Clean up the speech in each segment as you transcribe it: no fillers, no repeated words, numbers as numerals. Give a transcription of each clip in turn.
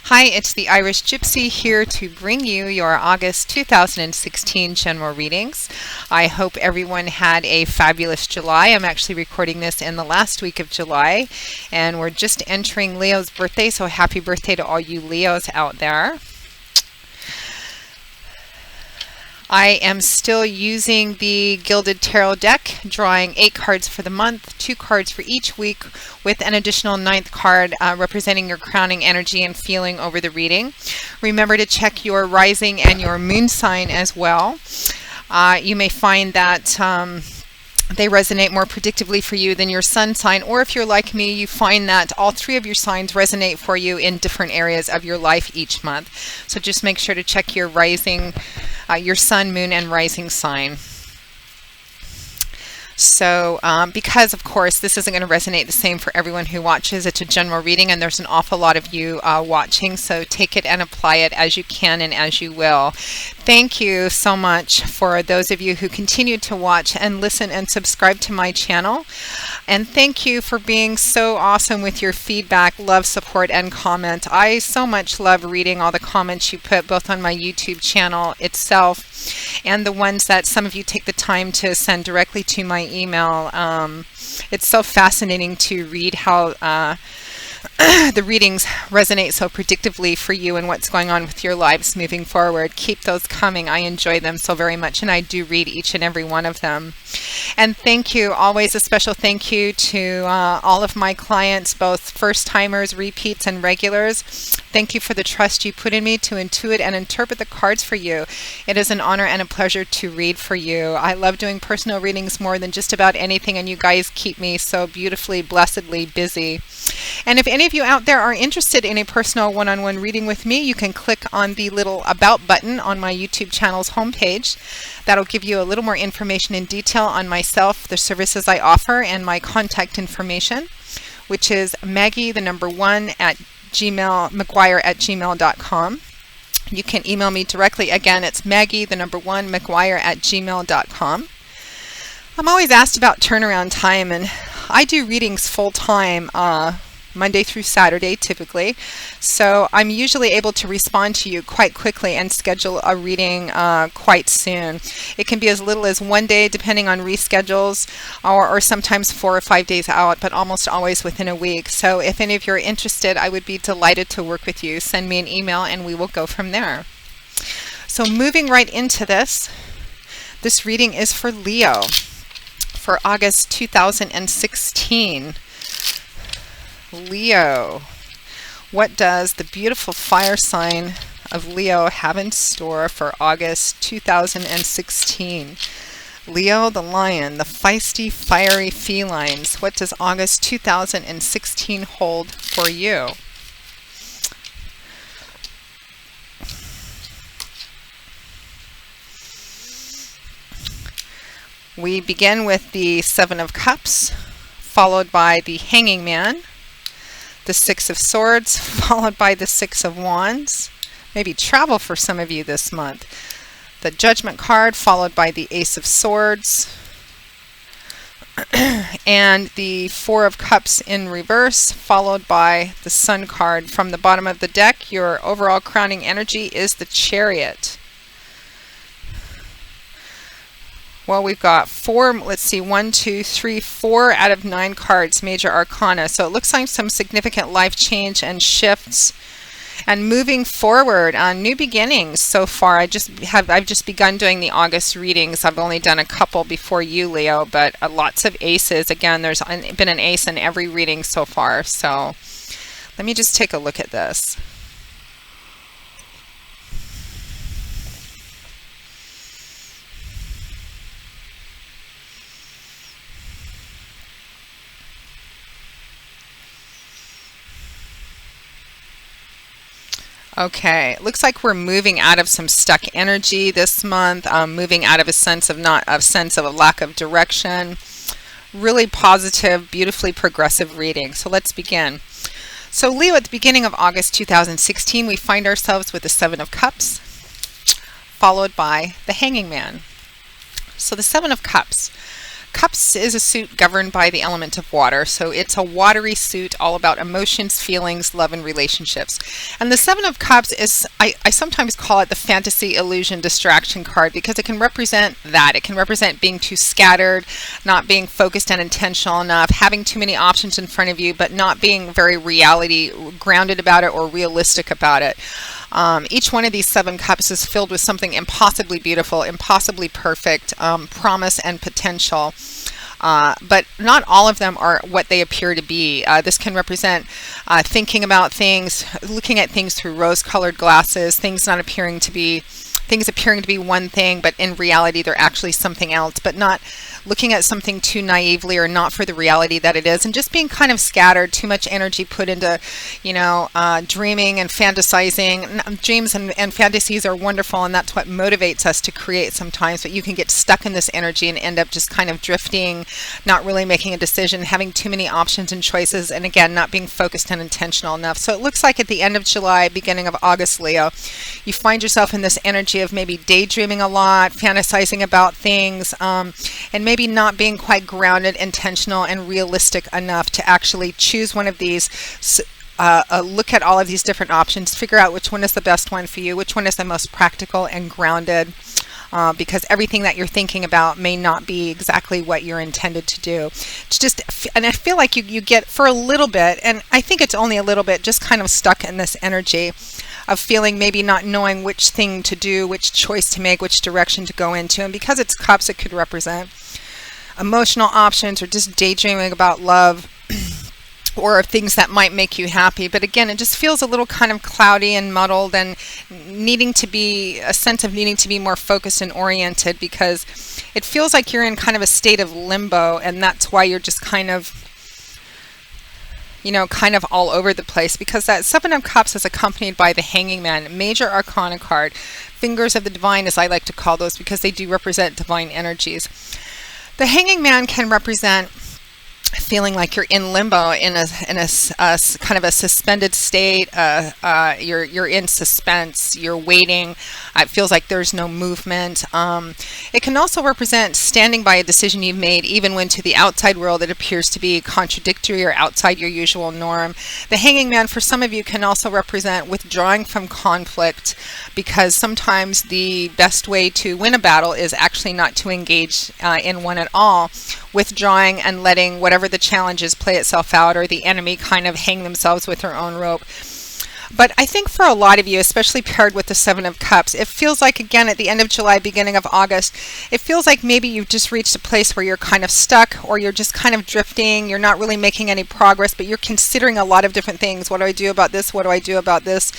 Hi, it's the Irish Gypsy here to bring you your August 2016 general readings. I hope everyone had a fabulous July. I'm actually recording this in the last week of July, and we're just entering Leo's birthday, so happy birthday to all you Leos out there. I am still using the Gilded Tarot deck, drawing 8 cards for the month, 2 cards for each week, with an additional 9th card representing your crowning energy and feeling over the reading. Remember to check your rising and your moon sign as well. You may find that they resonate more predictably for you than your sun sign, or if you're like me, you find that all 3 of your signs resonate for you in different areas of your life each month. So just make sure to check your rising, your sun, moon, and rising sign. So because of course this isn't going to resonate the same for everyone who watches, it's a general reading and there's an awful lot of you watching, so take it and apply it as you can and as you will. Thank you so much for those of you who continue to watch and listen and subscribe to my channel, and thank you for being so awesome with your feedback, love, support, and comment. I so much love reading all the comments you put both on my YouTube channel itself and the ones that some of you take the time to send directly to my email. It's so fascinating to read how the readings resonate so predictably for you and what's going on with your lives moving forward. Keep those coming. I enjoy them so very much, and I do read each and every one of them. And thank you, always a special thank you to all of my clients, both first-timers, repeats, and regulars. Thank you for the trust you put in me to intuit and interpret the cards for you. It is an honor and a pleasure to read for you. I love doing personal readings more than just about anything, and you guys keep me so beautifully, blessedly busy. And if any of you out there are interested in a personal one-on-one reading with me, you can click on the little About button on my YouTube channel's homepage. That'll give you a little more information in detail on myself, the services I offer, and my contact information, which is maggie1@gmail.com. You can email me directly. Again, it's maggie1@gmail.com. I'm always asked about turnaround time, and I do readings full-time, Monday through Saturday typically, so I'm usually able to respond to you quite quickly and schedule a reading quite soon. It can be as little as 1 day depending on reschedules, or sometimes 4 or 5 days out, but almost always within a week. So if any of you are interested, I would be delighted to work with you. Send me an email and we will go from there. So moving right into this reading is for Leo for August 2016. Leo, what does the beautiful fire sign of Leo have in store for August 2016? Leo the lion, the feisty, fiery felines. What does August 2016 hold for you? We begin with the 7 of Cups, followed by the Hanging Man, the 6 of Swords, followed by the 6 of Wands. Maybe travel for some of you this month. The Judgment card, followed by the Ace of Swords, and the 4 of Cups in reverse, followed by the Sun card. From the bottom of the deck, your overall crowning energy is the Chariot. Well, we've got 4, let's see, 1, 2, 3, 4 out of 9 cards, major arcana. So it looks like some significant life change and shifts and moving forward on new beginnings so far. I've just begun doing the August readings. I've only done a couple before you, Leo, but lots of aces. Again, there's been an ace in every reading so far. So let me just take a look at this. Okay, it looks like we're moving out of some stuck energy this month, moving out of a sense of a lack of direction. Really positive, beautifully progressive reading. So let's begin. So Leo, at the beginning of August 2016, we find ourselves with the 7 of Cups, followed by the Hanging Man. So the 7 of Cups. Cups is a suit governed by the element of water, so it's a watery suit all about emotions, feelings, love, and relationships. And the Seven of Cups is, I sometimes call it the fantasy illusion distraction card, because it can represent that. It can represent being too scattered, not being focused and intentional enough, having too many options in front of you, but not being very reality grounded about it or realistic about it. Each one of these 7 cups is filled with something impossibly beautiful, impossibly perfect, promise and potential. But not all of them are what they appear to be. This can represent thinking about things, looking at things through rose-colored glasses, things appearing to be one thing, but in reality they're actually something else, but not looking at something too naively or not for the reality that it is, and just being kind of scattered, too much energy put into, dreaming and fantasizing. Dreams and fantasies are wonderful, and that's what motivates us to create sometimes, but you can get stuck in this energy and end up just kind of drifting, not really making a decision, having too many options and choices, and again, not being focused and intentional enough. So it looks like at the end of July, beginning of August, Leo, you find yourself in this energy of maybe daydreaming a lot, fantasizing about things, and maybe not being quite grounded, intentional, and realistic enough to actually choose one of these. Look at all of these different options, figure out which one is the best one for you, which one is the most practical and grounded, because everything that you're thinking about may not be exactly what you're intended to do. It's just, and I feel like you get for a little bit, and I think it's only a little bit, just kind of stuck in this energy of feeling maybe not knowing which thing to do, which choice to make, which direction to go into. And because it's cups, it could represent emotional options or just daydreaming about love or things that might make you happy. But again, it just feels a little kind of cloudy and muddled, and needing to be more focused and oriented, because it feels like you're in kind of a state of limbo, and that's why you're just kind of all over the place, because that 7 of Cups is accompanied by the Hanging Man, major arcana card, fingers of the divine, as I like to call those, because they do represent divine energies. The Hanging Man can represent feeling like you're in limbo, in a kind of a suspended state. You're in suspense. You're waiting. It feels like there's no movement. It can also represent standing by a decision you've made, even when to the outside world it appears to be contradictory or outside your usual norm. The Hanging Man for some of you can also represent withdrawing from conflict, because sometimes the best way to win a battle is actually not to engage in one at all, withdrawing and letting whatever the challenges play itself out, or the enemy kind of hang themselves with their own rope. But I think for a lot of you, especially paired with the 7 of Cups, it feels like, again, at the end of July, beginning of August, it feels like maybe you've just reached a place where you're kind of stuck, or you're just kind of drifting. You're not really making any progress, but you're considering a lot of different things. What do I do about this? What do I do about this?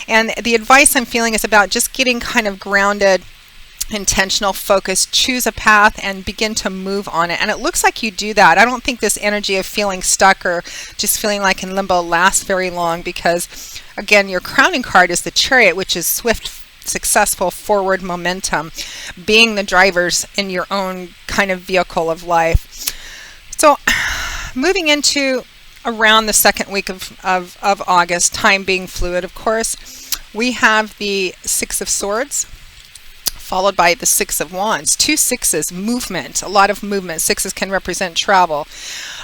And the advice I'm feeling is about just getting kind of grounded, intentional, focused, choose a path and begin to move on it. And it looks like you do that. I don't think this energy of feeling stuck or just feeling like in limbo lasts very long, because again, your crowning card is the Chariot, which is swift, successful forward momentum, being the drivers in your own kind of vehicle of life. So moving into around the second week of August, time being fluid, of course, we have the 6 of Swords, followed by the 6 of Wands. 2 sixes, movement, a lot of movement. 6s can represent travel.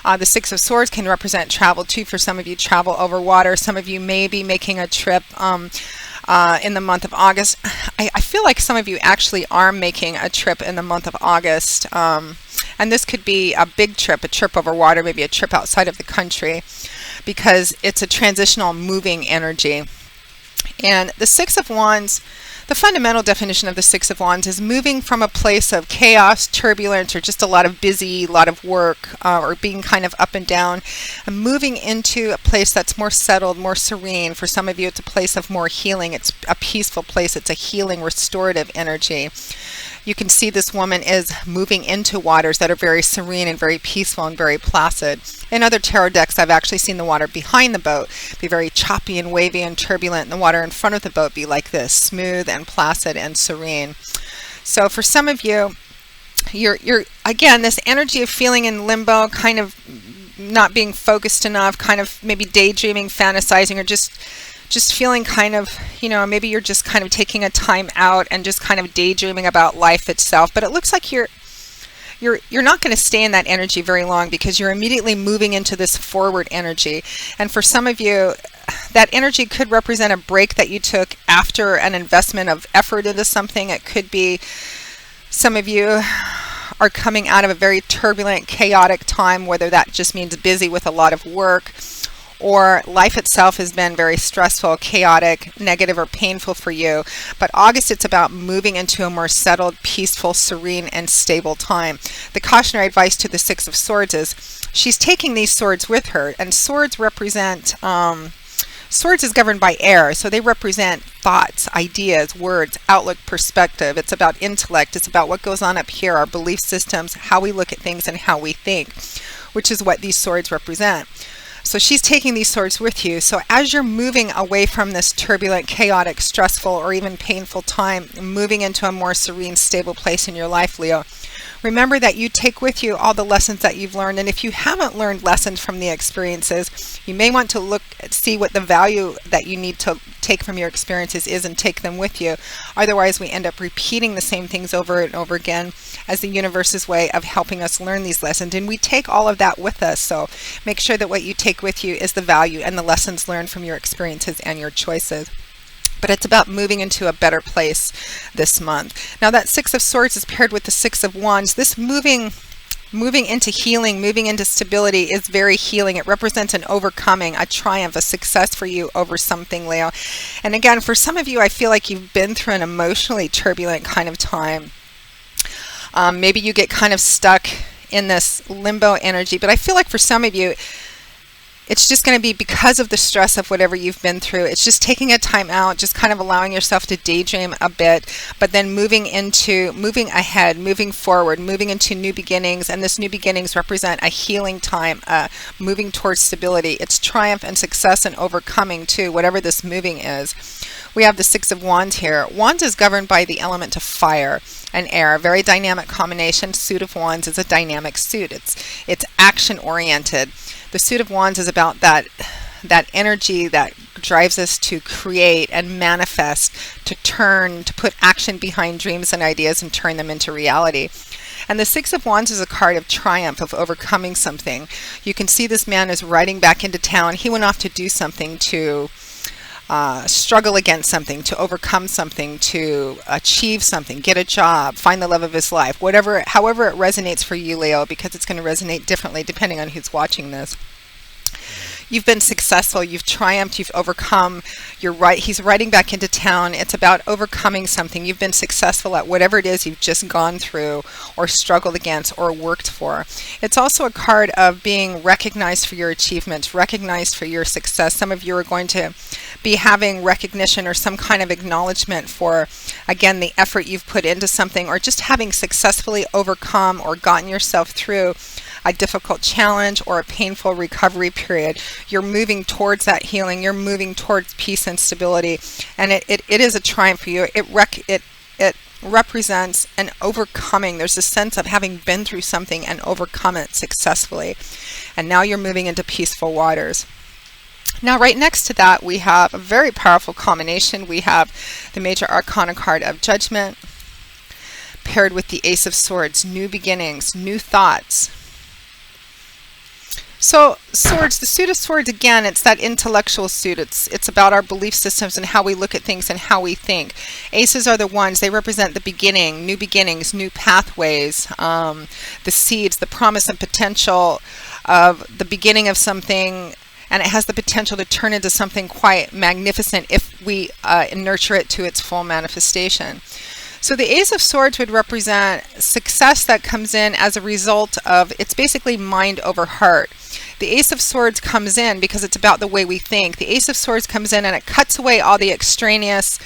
The 6 of Swords can represent travel too. For some of you, travel over water. Some of you may be making a trip in the month of August. I feel like some of you actually are making a trip in the month of August. And this could be a big trip, a trip over water, maybe a trip outside of the country, because it's a transitional moving energy. And the 6 of Wands, the fundamental definition of the 6 of Wands is moving from a place of chaos, turbulence, or just a lot of busy, a lot of work, or being kind of up and down, and moving into a place that's more settled, more serene. For some of you, it's a place of more healing. It's a peaceful place. It's a healing, restorative energy. You can see this woman is moving into waters that are very serene and very peaceful and very placid. In other tarot decks, I've actually seen the water behind the boat be very choppy and wavy and turbulent, and the water in front of the boat be like this, smooth and placid and serene. So for some of you, you're again, this energy of feeling in limbo, kind of not being focused enough, kind of maybe daydreaming, fantasizing, or just feeling kind of, maybe you're just kind of taking a time out and just kind of daydreaming about life itself. But it looks like you're you're not going to stay in that energy very long, because you're immediately moving into this forward energy. And for some of you, that energy could represent a break that you took after an investment of effort into something. It could be some of you are coming out of a very turbulent, chaotic time, whether that just means busy with a lot of work, or life itself has been very stressful, chaotic, negative, or painful for you. But August, it's about moving into a more settled, peaceful, serene, and stable time. The cautionary advice to the Six of Swords is she's taking these swords with her, and swords represent, swords is governed by air, so they represent thoughts, ideas, words, outlook, perspective. It's about intellect. It's about what goes on up here, our belief systems, how we look at things, and how we think, which is what these swords represent. So she's taking these swords with you. So as you're moving away from this turbulent, chaotic, stressful, or even painful time, moving into a more serene, stable place in your life, Leo, remember that you take with you all the lessons that you've learned. And if you haven't learned lessons from the experiences, you may want to see what the value that you need to take from your experiences is, and take them with you. Otherwise, we end up repeating the same things over and over again, as the universe's way of helping us learn these lessons. And we take all of that with us. So make sure that what you take with you is the value and the lessons learned from your experiences and your choices. But it's about moving into a better place this month. Now that Six of Swords is paired with the Six of Wands. This moving into healing, moving into stability is very healing. It represents an overcoming, a triumph, a success for you over something, Leo. And again, for some of you, I feel like you've been through an emotionally turbulent kind of time. Maybe you get kind of stuck in this limbo energy, but I feel like for some of you, it's just going to be because of the stress of whatever you've been through. It's just taking a time out, just kind of allowing yourself to daydream a bit, but then moving ahead, moving forward, moving into new beginnings. And this new beginnings represent a healing time, moving towards stability. It's triumph and success and overcoming too, whatever this moving is. We have the Six of Wands here. Wands is governed by the element of fire and air, a very dynamic combination. Suit of Wands is a dynamic suit. It's action oriented. The Suit of Wands is about that energy that drives us to create and manifest, to put action behind dreams and ideas and turn them into reality. And the Six of Wands is a card of triumph, of overcoming something. You can see this man is riding back into town. He went off to do something, to struggle against something, to overcome something, to achieve something, get a job, find the love of his life, however it resonates for you, Leo, because it's going to resonate differently depending on who's watching this. You've been successful, you've triumphed, you've overcome, he's riding back into town. It's about overcoming something. You've been successful at whatever it is you've just gone through or struggled against or worked for. It's also a card of being recognized for your achievements, recognized for your success. Some of you are going to be having recognition or some kind of acknowledgement for, again, the effort you've put into something, or just having successfully overcome or gotten yourself through a difficult challenge or a painful recovery period. You're moving towards that healing. You're moving towards peace and stability. And it is a triumph for you. It represents an overcoming. There's a sense of having been through something and overcome it successfully. And now you're moving into peaceful waters. Now, right next to that, we have a very powerful combination. We have the Major Arcana card of Judgment paired with the Ace of Swords, new beginnings, new thoughts. So swords, the Suit of Swords, again, it's that intellectual suit. It's about our belief systems and how we look at things and how we think. Aces are the ones, they represent the beginning, new beginnings, new pathways, the seeds, the promise and potential of the beginning of something, and it has the potential to turn into something quite magnificent if we nurture it to its full manifestation. So the Ace of Swords would represent success that comes in as a result of, it's basically mind over heart. The Ace of Swords comes in because it's about the way we think. The Ace of Swords comes in and it cuts away all the extraneous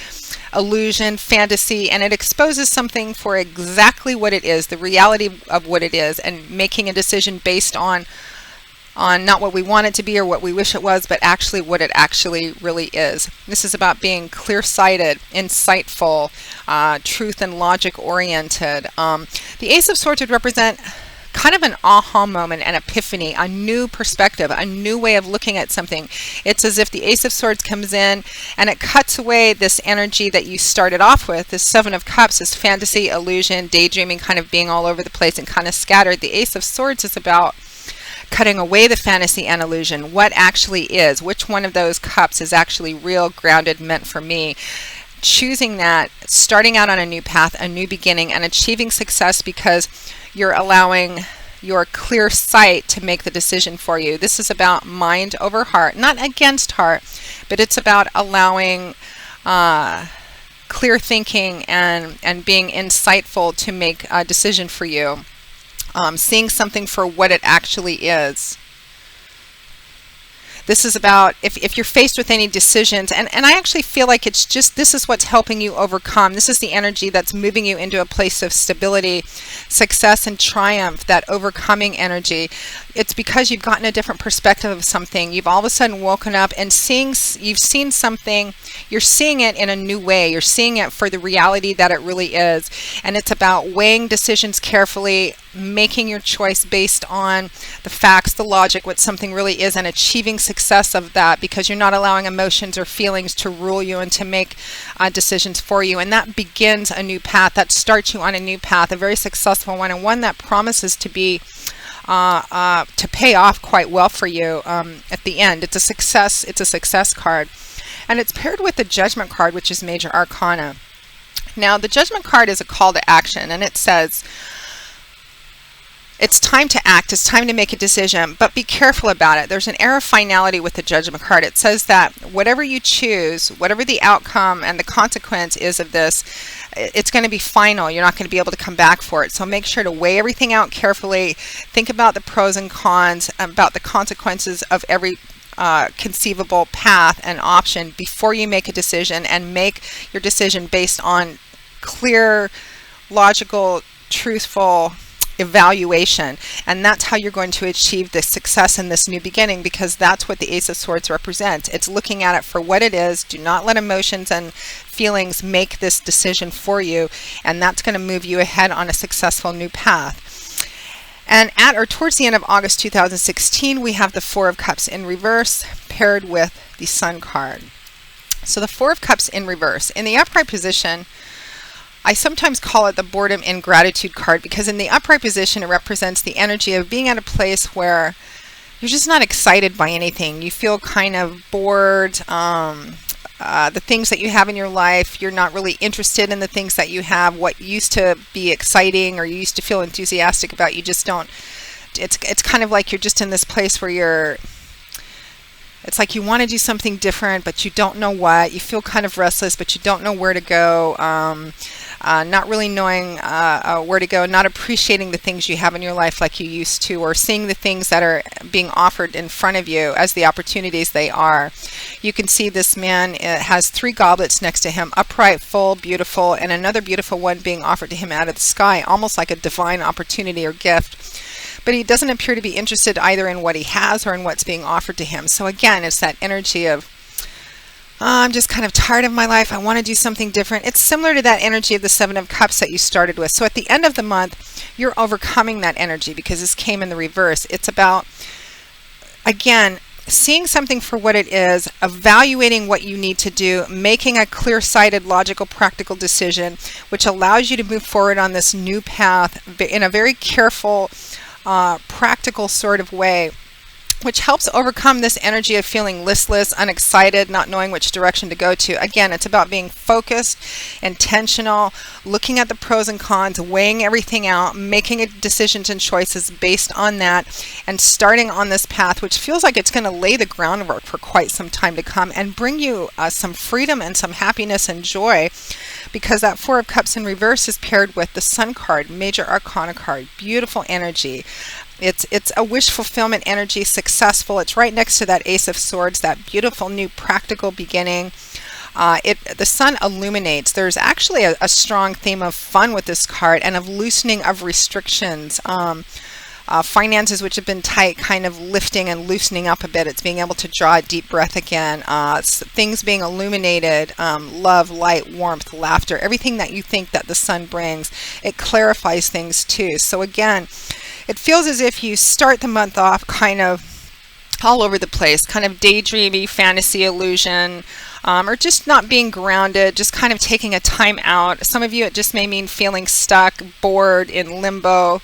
illusion, fantasy, and it exposes something for exactly what it is, the reality of what it is, and making a decision based on not what we want it to be or what we wish it was, but actually what it actually really is. This is about being clear-sighted, insightful, truth and logic oriented. The Ace of Swords would represent kind of an aha moment, an epiphany, a new perspective, a new way of looking at something. It's as if the Ace of Swords comes in and it cuts away this energy that you started off with, this Seven of Cups, this fantasy, illusion, daydreaming, kind of being all over the place and kind of scattered. The Ace of Swords is about cutting away the fantasy and illusion. What actually is, which one of those cups is actually real, grounded, meant for me? Choosing that, starting out on a new path, a new beginning, and achieving success because you're allowing your clear sight to make the decision for you. This is about mind over heart, not against heart, but it's about allowing clear thinking and being insightful to make a decision for you. Seeing something for what it actually is. This is about if you're faced with any decisions, and I actually feel like it's just, this is what's helping you overcome. This is the energy that's moving you into a place of stability, success, and triumph, that overcoming energy. It's because you've gotten a different perspective of something. You've all of a sudden woken up and you've seen something, you're seeing it in a new way. You're seeing it for the reality that it really is. And it's about weighing decisions carefully, making your choice based on the facts, the logic, what something really is, and achieving success of that, because you're not allowing emotions or feelings to rule you and to make decisions for you. And that begins a new path, that starts you on a new path, a very successful one, and one that promises to be to pay off quite well for you at the end. It's a success card, and it's paired with the Judgment card, which is Major Arcana. Now the Judgment card is a call to action, and it says it's time to act, it's time to make a decision, but be careful about it. There's an air of finality with the Judgment card. It says that whatever you choose, whatever the outcome and the consequence is of this, it's going to be final. You're not going to be able to come back for it. So make sure to weigh everything out carefully. Think about the pros and cons, about the consequences of every conceivable path and option before you make a decision, and make your decision based on clear, logical, truthful evaluation. And that's how you're going to achieve this success in this new beginning, because that's what the Ace of Swords represents. It's looking at it for what it is. Do not let emotions and feelings make this decision for you, and that's going to move you ahead on a successful new path. And at or towards the end of August 2016, we have the Four of Cups in reverse paired with the Sun card. So the Four of Cups in reverse. In the upright position, I sometimes call it the boredom and gratitude card, because in the upright position it represents the energy of being at a place where you're just not excited by anything. You feel kind of bored. The things that you have in your life, you're not really interested in the things that you have. What used to be exciting or you used to feel enthusiastic about, you just don't. It's kind of like you're just in this place where it's like you want to do something different, but you don't know what. You feel kind of restless, but you don't know where to go. Not really knowing where to go, not appreciating the things you have in your life like you used to, or seeing the things that are being offered in front of you as the opportunities they are. You can see this man has three goblets next to him, upright, full, beautiful, and another beautiful one being offered to him out of the sky, almost like a divine opportunity or gift. But he doesn't appear to be interested either in what he has or in what's being offered to him. So again, it's that energy of, I'm just kind of tired of my life. I want to do something different. It's similar to that energy of the Seven of Cups that you started with. So at the end of the month, you're overcoming that energy because this came in the reverse. It's about, again, seeing something for what it is, evaluating what you need to do, making a clear-sighted, logical, practical decision, which allows you to move forward on this new path in a very careful, practical sort of way, which helps overcome this energy of feeling listless, unexcited, not knowing which direction to go to. Again, it's about being focused, intentional, looking at the pros and cons, weighing everything out, making decisions and choices based on that, and starting on this path, which feels like it's going to lay the groundwork for quite some time to come and bring you some freedom and some happiness and joy, because that Four of Cups in reverse is paired with the Sun card, Major Arcana card. Beautiful energy. It's a wish fulfillment energy, successful. It's right next to that Ace of Swords, that beautiful new practical beginning. The sun illuminates. There's actually a strong theme of fun with this card and of loosening of restrictions. Finances which have been tight, kind of lifting and loosening up a bit. It's being able to draw a deep breath again. Things being illuminated, love, light, warmth, laughter, everything that you think that the sun brings. It clarifies things too. So again, it feels as if you start the month off kind of all over the place, kind of daydreamy, fantasy illusion, or just not being grounded, just kind of taking a time out. Some of you, it just may mean feeling stuck, bored, in limbo.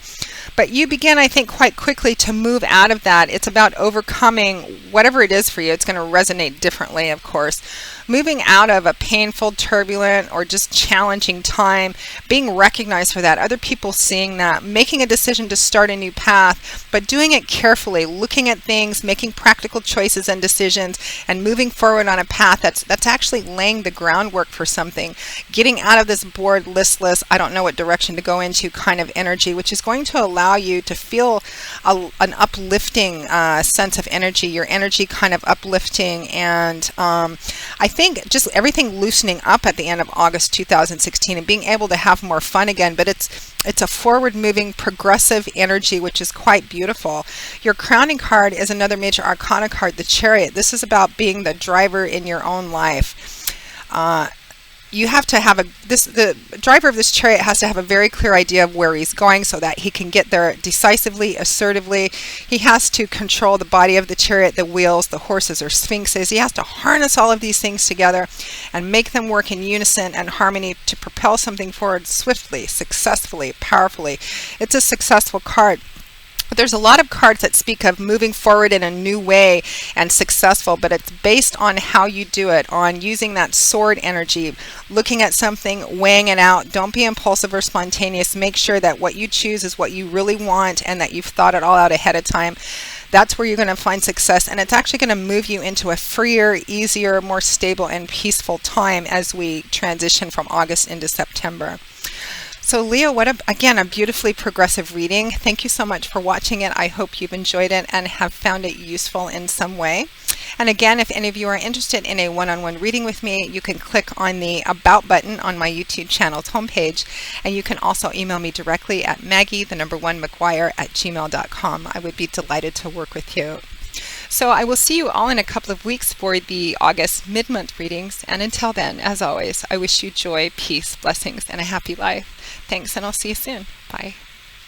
But you begin, I think, quite quickly to move out of that. It's about overcoming whatever it is for you. It's going to resonate differently, of course. Moving out of a painful, turbulent, or just challenging time, being recognized for that, other people seeing that, making a decision to start a new path, but doing it carefully, looking at things, making practical choices and decisions, and moving forward on a path that's actually laying the groundwork for something, getting out of this bored, listless, I don't know what direction to go into kind of energy, which is going to allow you to feel an uplifting sense of energy, your energy kind of uplifting, and I think just everything loosening up at the end of August 2016 and being able to have more fun again. But it's a forward-moving, progressive energy, which is quite beautiful. Your crowning card is another major arcana card, the Chariot. This is about being the driver in your own life. You have to have the driver of this chariot has to have a very clear idea of where he's going so that he can get there decisively, assertively. He has to control the body of the chariot, the wheels, the horses or sphinxes. He has to harness all of these things together and make them work in unison and harmony to propel something forward swiftly, successfully, powerfully. It's a successful card. But there's a lot of cards that speak of moving forward in a new way and successful, but it's based on how you do it, on using that sword energy, looking at something, weighing it out. Don't be impulsive or spontaneous. Make sure that what you choose is what you really want and that you've thought it all out ahead of time. That's where you're going to find success, and it's actually going to move you into a freer, easier, more stable and peaceful time as we transition from August into September. So Leo, again, a beautifully progressive reading. Thank you so much for watching it. I hope you've enjoyed it and have found it useful in some way. And again, if any of you are interested in a one-on-one reading with me, you can click on the About button on my YouTube channel's homepage, and you can also email me directly at maggie1mcguire@gmail.com. I would be delighted to work with you. So I will see you all in a couple of weeks for the August mid-month readings. And until then, as always, I wish you joy, peace, blessings, and a happy life. Thanks, and I'll see you soon. Bye.